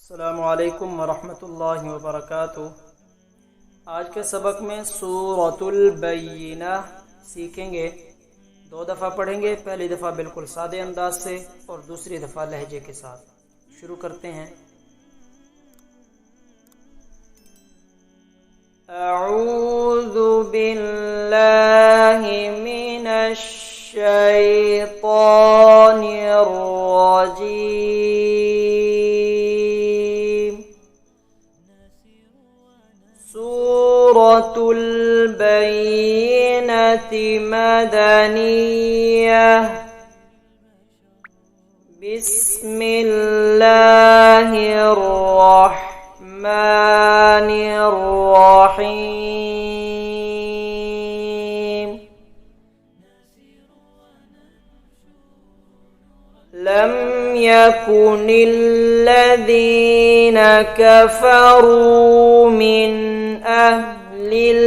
अस्सलामु अलैकुम वरहमतुल्लाहि वबरकातुहू। आज के सबक में सूरतुल बय्यिना सीखेंगे। 2 दफ़ा पढ़ेंगे। पहली दफ़ा बिल्कुल सादे अंदाज से और दूसरी दफ़ा लहजे के साथ। शुरू करते हैं। अऊज़ु बिल्लाहि मिनश शैतानिर रजीम। सूरतुल बय्यिनति मदनिय्यह। बिस्मिल्लाहिर रहमानिर रहीम। लम यकुनिल्लज़ीना कफ़रू मिन अहलिल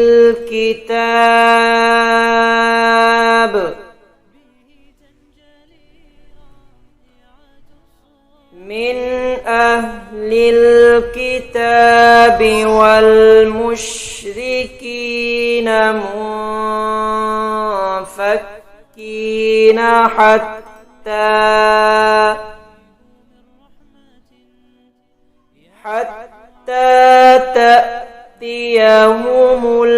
किताब वल मुश्रिकीना मुनफ़क्कीना हत्ता तअतियहुमुल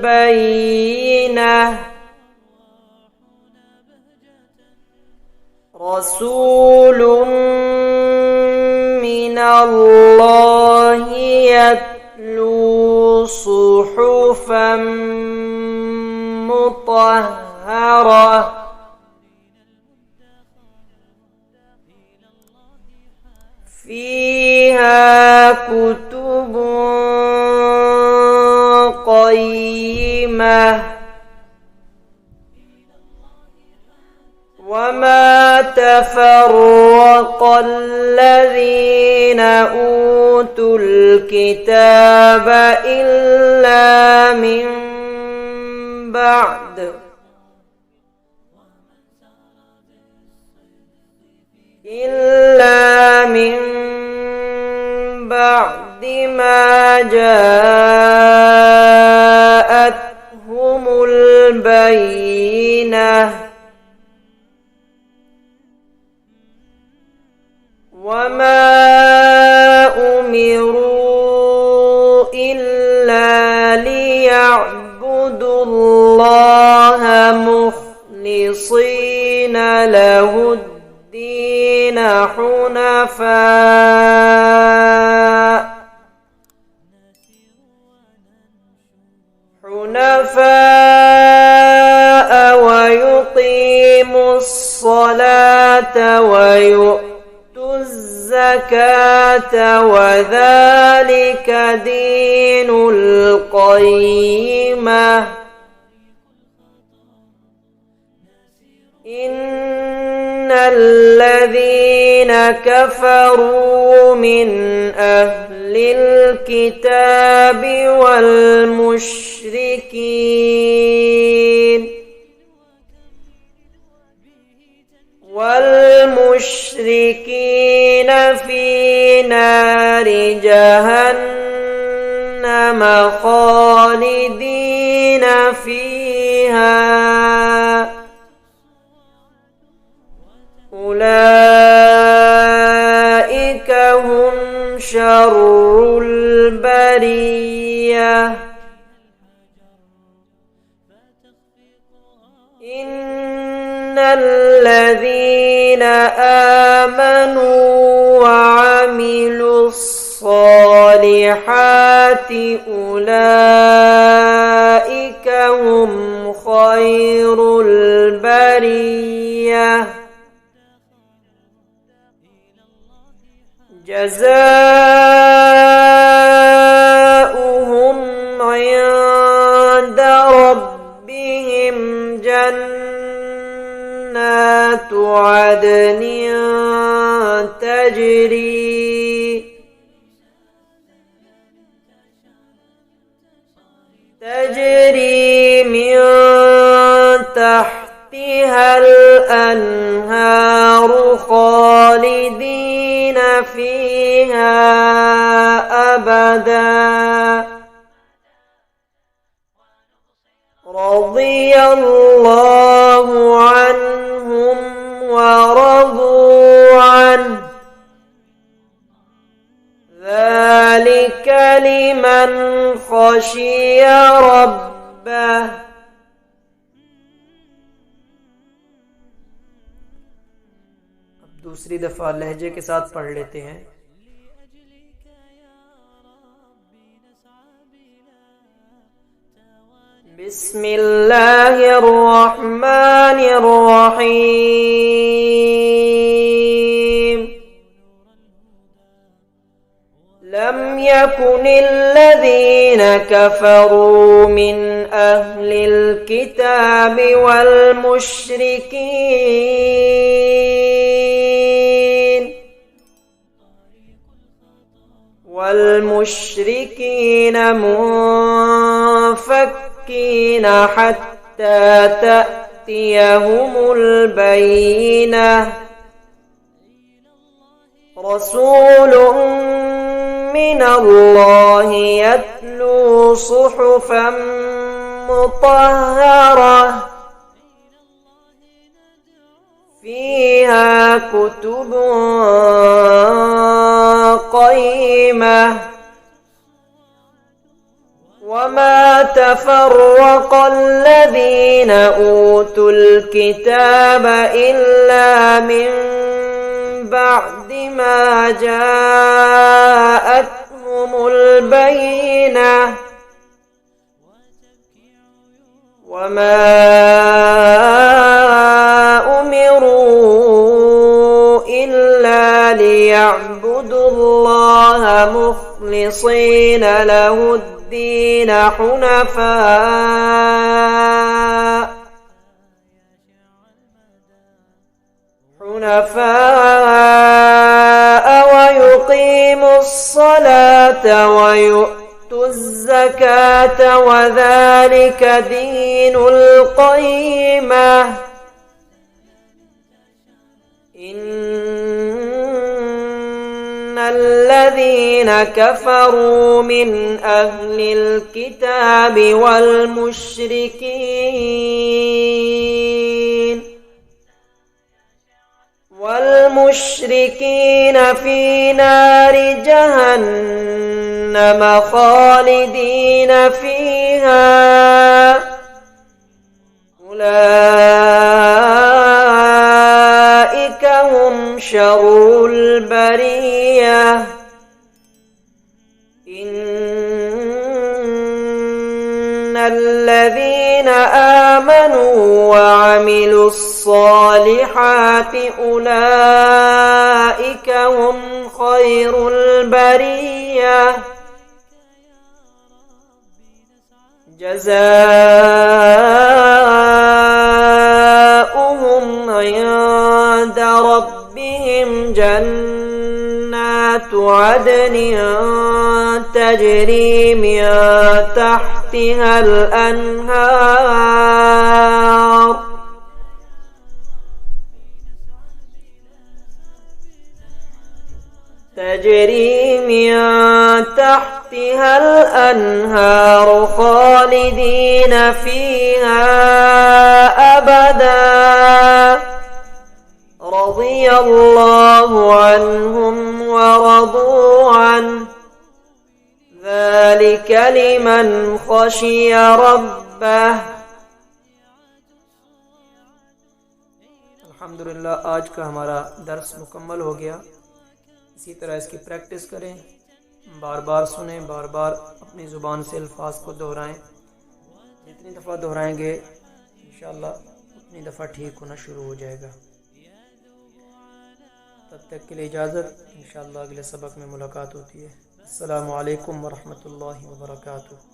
बय्यिनह। रसूलुम मिनल्लाहि यत्लू सुहुफ़म मुतहहरह फ़ीहा कुतुबुन क़य्यिमह। वमा तफ़र्रक़ल्लज़ीना ऊतुल किताब इल्ला मिन بعد ما جاءتهم البينة وما أمروا إلا ليعبدوا الله مخلصين له الدين حنفاء ويقيموا الصلاة ويؤتوا الزكاة وذلك دين القيمة. إن الذين كفروا من أهل الكتاب والمشركين في نار جهنم خالدين فيها أولئك هم شر البرية. إن الذين آمنوا وعملوا الصالحات أولئك هم خير البرية. جزاؤهم عند ربهم جنات عدن تجري من تحتها الأنهار خالدين فيها أبدا رضي الله عنهم ورضوا عنه ذلك لمن خشي ربه. अब दूसरी दफा लहजे के साथ पढ़ लेते हैं। बिस्मिल्लाहिर रहमानिर रहीम लम यकुनिल्लज़ीन कफ़रू मिन अहलिल किताबि वल मुश्रिकीन मुनफ़क्कीन हत्ता तअतियहुमुल बय्यिनह रसूलुन मिनल्लाहि यत्लू सुहुफ़न मुतहहरह फ़ीहा कुतुबुन क़य्यिमह वमा तफ़र्रक़ الذين أوتوا الكتاب إلا من بعد ما جاءتهم البينة وما أمروا إلا ليعبدوا الله مخلصين له الدين حنفاء ويقيموا الصلاة ويؤتوا الزكاة وذلك دين القيمة إن الذين كفروا من أهل الكتاب والمشركين في نار جهنم خالدين فيها أولئك هم شر البرية إن الذين آمنوا وعملوا الصالحات أولئك هم خير البرية جزاؤهم عند ربهم جنات عدن تجري من تحتها الأنهار خالدين فيها أبدا رضي الله عنهم ورضوا عنه ذلك لمن خشي ربه। अल्हम्दुलिल्लाह आज का हमारा दर्स मुकम्मल हो गया। इसी तरह इसकी प्रैक्टिस करें, बार बार सुने, बार बार अपनी ज़ुबान से अल्फाज को दोहराएं। जितनी दफ़ा दोहराएंगे इंशाअल्लाह उतनी दफ़ा ठीक होना शुरू हो जाएगा। तब तक के लिए इजाज़त, इंशाअल्लाह अगले सबक में मुलाकात होती है। अस्सलामु अलैकुम वरहमतुल्लाहि वबरकातुहू।